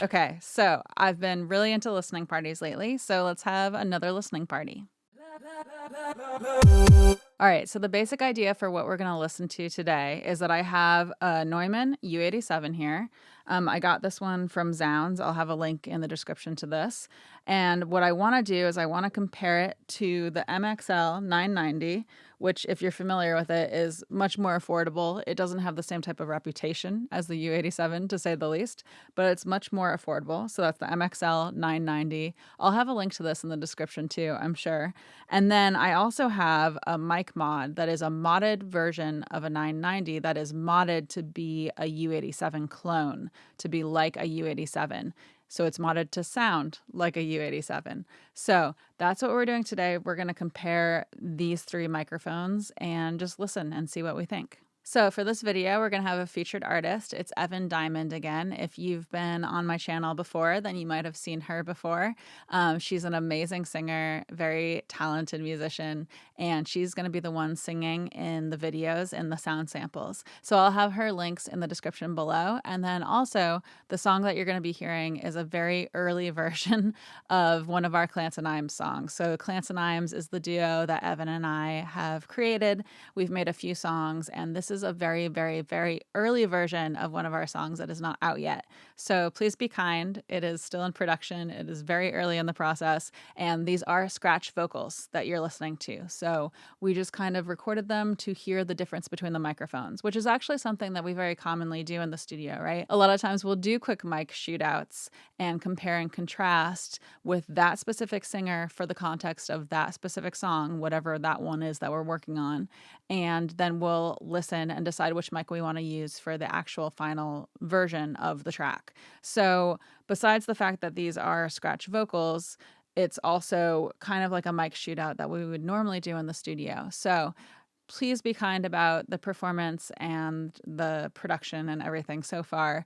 Okay, so I've been really into listening parties lately, so let's have another listening party. All right, so the basic idea for what we're going to listen to today is that I have a Neumann U87 here. I got this one from Zounds. I'll have a link in the description to this. And what I want to do is I want to compare it to the MXL 990, which, if you're familiar with it, is much more affordable. It doesn't have the same type of reputation as the U87, to say the least, but it's much more affordable. So that's the MXL 990. I'll have a link to this in the description too, I'm sure. And then I also have a mic mod that is a modded version of a 990 that is modded to be a U87 clone, to be like a U87. So it's modded to sound like a U87. So that's what we're doing today. We're going to compare these three microphones and just listen and see what we think. So for this video, we're going to have a featured artist. It's Evan Diamond again. If you've been on my channel before, then you might have seen her before. She's an amazing singer, very talented musician, and she's going to be the one singing in the videos and the sound samples. So I'll have her links in the description below. And then also the song that you're going to be hearing is a very early version of one of our Clance and Imes songs. So Clance and Imes is the duo that Evan and I have created. We've made a few songs, and this is a very, very, very early version of one of our songs that is not out yet. So please be kind. It is still in production. It is very early in the process. And these are scratch vocals that you're listening to. So we just kind of recorded them to hear the difference between the microphones, which is actually something that we very commonly do in the studio, right? A lot of times we'll do quick mic shootouts and compare and contrast with that specific singer for the context of that specific song, whatever that one is that we're working on. And then we'll listen and decide which mic we want to use for the actual final version of the track. So besides the fact that these are scratch vocals, it's also kind of like a mic shootout that we would normally do in the studio. So please be kind about the performance and the production and everything so far.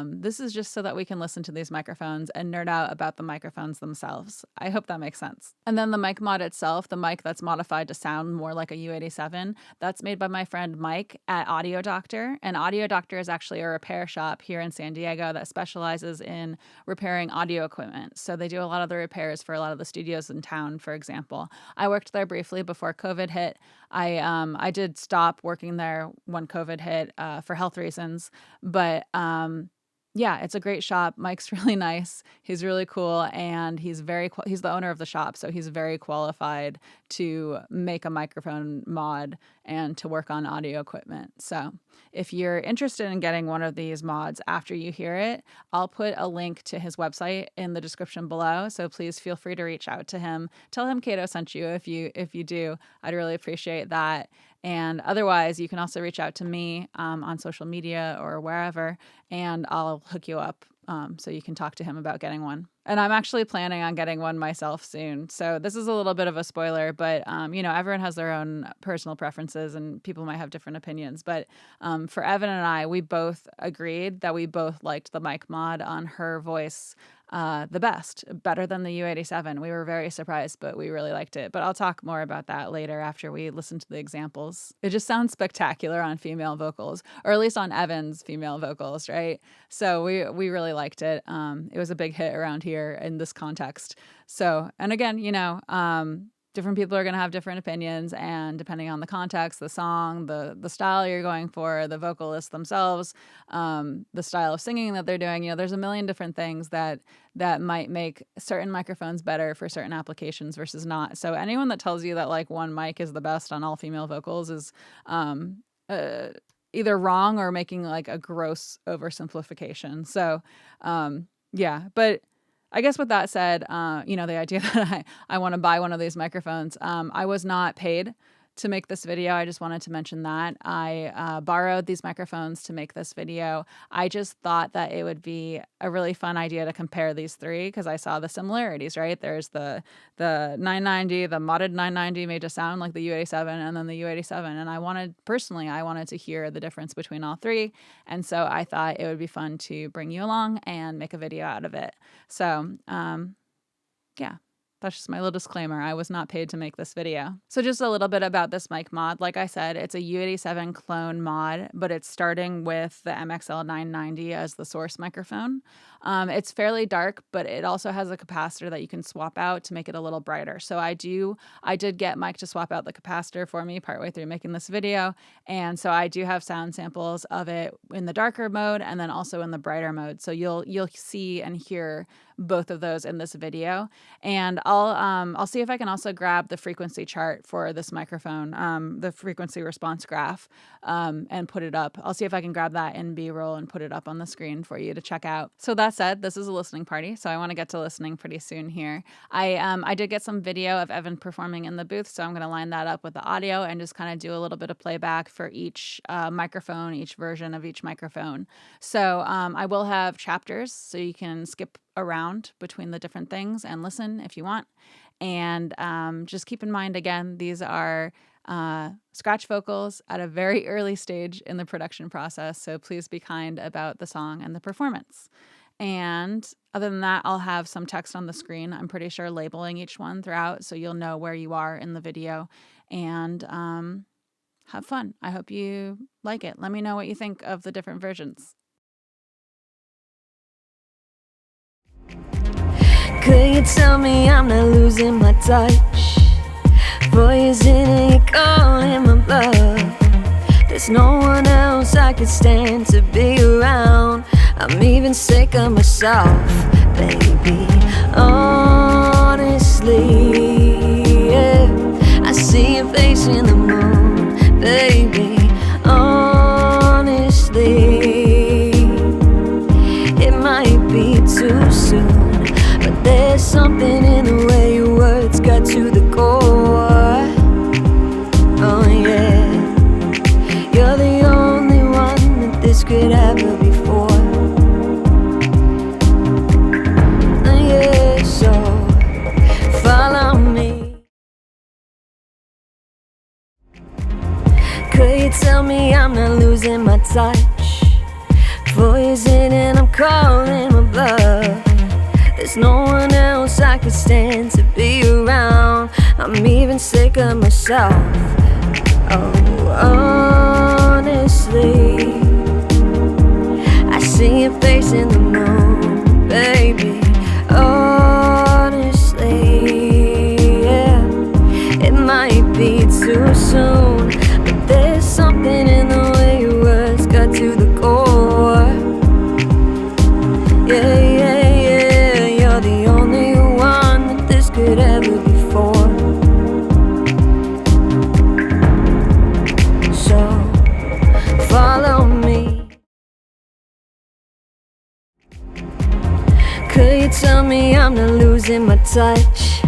This is just so that we can listen to these microphones and nerd out about the microphones themselves. I hope that makes sense. And then the mic mod itself, the mic that's modified to sound more like a U87, that's made by my friend Mike at Audio Doctor. And Audio Doctor is actually a repair shop here in San Diego that specializes in repairing audio equipment. So they do a lot of the repairs for a lot of the studios in town, for example. I worked there briefly before COVID hit. I did stop working there when COVID hit for health reasons, but yeah, it's a great shop. Mike's really nice. He's really cool, and he's he's the owner of the shop, so he's very qualified to make a microphone mod and to work on audio equipment. So if you're interested in getting one of these mods after you hear it, I'll put a link to his website in the description below. So please feel free to reach out to him. Tell him Cato sent you if you do. I'd really appreciate that. And otherwise, you can also reach out to me on social media or wherever, and I'll hook you up so you can talk to him about getting one. And I'm actually planning on getting one myself soon. So this is a little bit of a spoiler, but you know, everyone has their own personal preferences and people might have different opinions. But for Evan and I, we both agreed that we both liked the mic mod on her voice the best, better than the U87. We were very surprised, but we really liked it. But I'll talk more about that later after we listen to the examples. It just sounds spectacular on female vocals, or at least on Evan's female vocals, right? So we really liked it. It was a big hit around here in this context. So, and again, you know, different people are going to have different opinions, and depending on the context, the song, the style you're going for, the vocalists themselves, the style of singing that they're doing, you know, there's a million different things that might make certain microphones better for certain applications versus not. So anyone that tells you that like one mic is the best on all female vocals is either wrong or making like a gross oversimplification. So yeah, but I guess with that said, you know, the idea that I want to buy one of these microphones, I was not paid to make this video. I just wanted to mention that. I borrowed these microphones to make this video. I just thought that it would be a really fun idea to compare these three because I saw the similarities, right? There's the 990, the modded 990 made to sound like the U87, and then the U87. And I wanted to hear the difference between all three. And so I thought it would be fun to bring you along and make a video out of it. So, yeah. That's just my little disclaimer. I was not paid to make this video. So just a little bit about this mic mod. Like I said, it's a U87 clone mod, but it's starting with the MXL 990 as the source microphone. It's fairly dark, but it also has a capacitor that you can swap out to make it a little brighter. So I did get Mike to swap out the capacitor for me partway through making this video. And so I do have sound samples of it in the darker mode and then also in the brighter mode. So you'll see and hear both of those in this video. And I'll see if I can also grab the frequency chart for this microphone, the frequency response graph, and put it up. I'll see if I can grab that in B-roll and put it up on the screen for you to check out. So that said, this is a listening party, so I want to get to listening pretty soon here. I did get some video of Evan performing in the booth, so I'm going to line that up with the audio and just kind of do a little bit of playback for each microphone, each version of each microphone. So I will have chapters, so you can skip around between the different things and listen if you want. And just keep in mind, again, these are scratch vocals at a very early stage in the production process, so please be kind about the song and the performance. And other than that, I'll have some text on the screen, I'm pretty sure, labeling each one throughout, so you'll know where you are in the video. And have fun. I hope you like it. Let me know what you think of the different versions. Could you tell me I'm not losing my touch? 4 years in and you're calling my bluff. There's no one else I could stand to be around. I'm even sick of myself, baby. Honestly, yeah. I see your face in the moon, baby. Honestly, it might be too soon, but there's something in the way your words got to the core. Oh yeah, you're the only one that this could ever be for. Yeah, so follow me. Could you tell me I'm not losing my touch? 4 years in and I'm calling my bluff. There's no one else I could stand to be around. I'm even sick of myself. Oh, honestly, I see your face in the moon, baby. Honestly, yeah. It might be too soon, but there's something in the way your words got to the core. Yeah, yeah, yeah. You're the only one that this could ever be for. So follow me. Could you tell me I'm not losing my touch?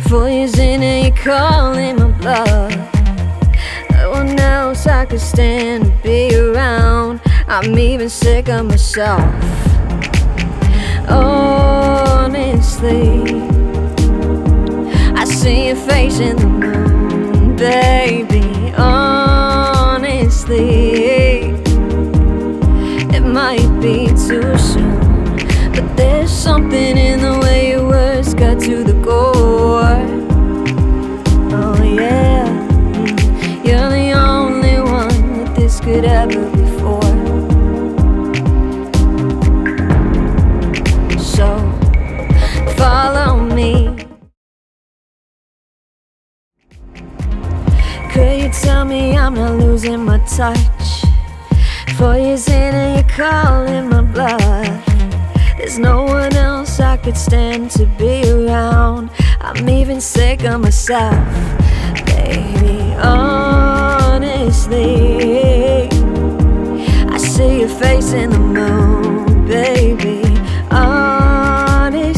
4 years in and you're calling my bluff. No one else I could stand to be around. I'm even sick of myself. Honestly, I see your face in the moon, baby. Honestly, it might be too soon, but there's something in the way your words got to the core. Oh yeah, you're the only one that this could ever be for. So follow me. Could you tell me I'm not losing my touch? 4 years in and you're calling my bluff. There's no one else I could stand to be around. I'm even sick of myself, baby. Honestly, I see your face in the moon, baby. Honestly,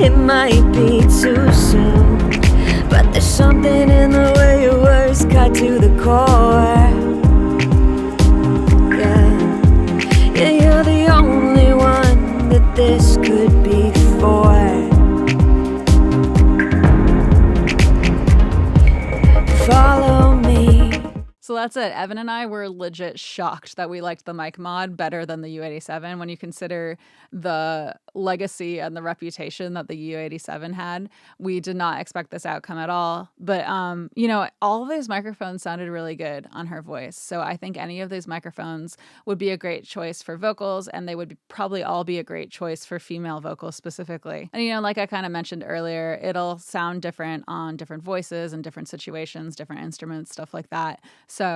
it might be too soon, but there's something in the way your words got to the core. Yeah, yeah, you're the only one that this could be for. Follow me. So that's it. Evan and I were legit shocked that we liked the mic mod better than the U87 when you consider the legacy and the reputation that the U87 had. We did not expect this outcome at all. But, you know, all of these microphones sounded really good on her voice. So I think any of these microphones would be a great choice for vocals, and they would probably all be a great choice for female vocals specifically. And, you know, like I kind of mentioned earlier, it'll sound different on different voices and different situations, different instruments, stuff like that. So,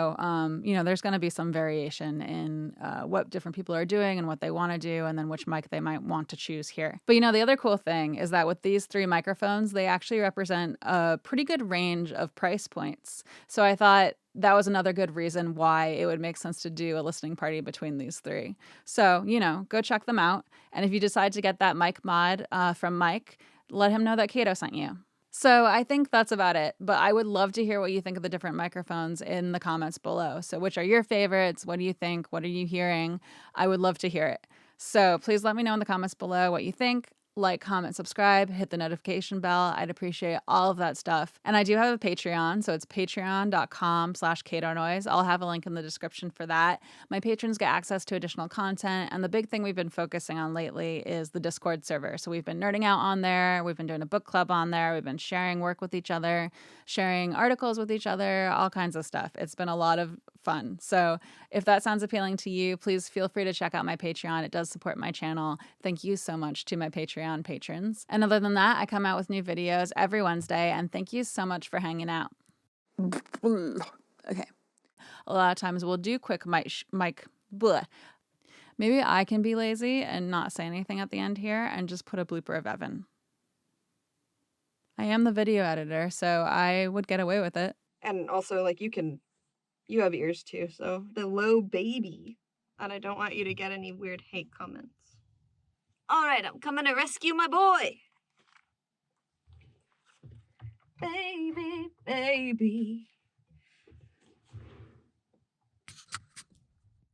you know, there's going to be some variation in what different people are doing and what they want to do, and then which mic they might want to choose here. But, you know, the other cool thing is that with these 3 microphones, they actually represent a pretty good range of price points. So I thought that was another good reason why it would make sense to do a listening party between these 3. So, you know, go check them out. And if you decide to get that mic mod from Mike, let him know that Cato sent you. So I think that's about it, but I would love to hear what you think of the different microphones in the comments below. So which are your favorites? What do you think? What are you hearing? I would love to hear it. So please let me know in the comments below what you think. Like, comment, subscribe, hit the notification bell. I'd appreciate all of that stuff. And I do have a Patreon, so it's patreon.com/CatoNoise. I'll have a link in the description for that. My patrons get access to additional content, and the big thing we've been focusing on lately is the Discord server. So we've been nerding out on there, we've been doing a book club on there, we've been sharing work with each other, sharing articles with each other, all kinds of stuff. It's been a lot of fun. So if that sounds appealing to you, please feel free to check out my Patreon. It does support my channel. Thank you so much to my Patreon patrons. And other than that, I come out with new videos every Wednesday, and thank you so much for hanging out. Okay. A lot of times we'll do quick mic bleh. Maybe I can be lazy and not say anything at the end here and just put a blooper of Evan. I am the video editor, so I would get away with it. And also, like, you have ears too, so the low baby. And I don't want you to get any weird hate comments. Alright, I'm coming to rescue my boy. Baby, baby.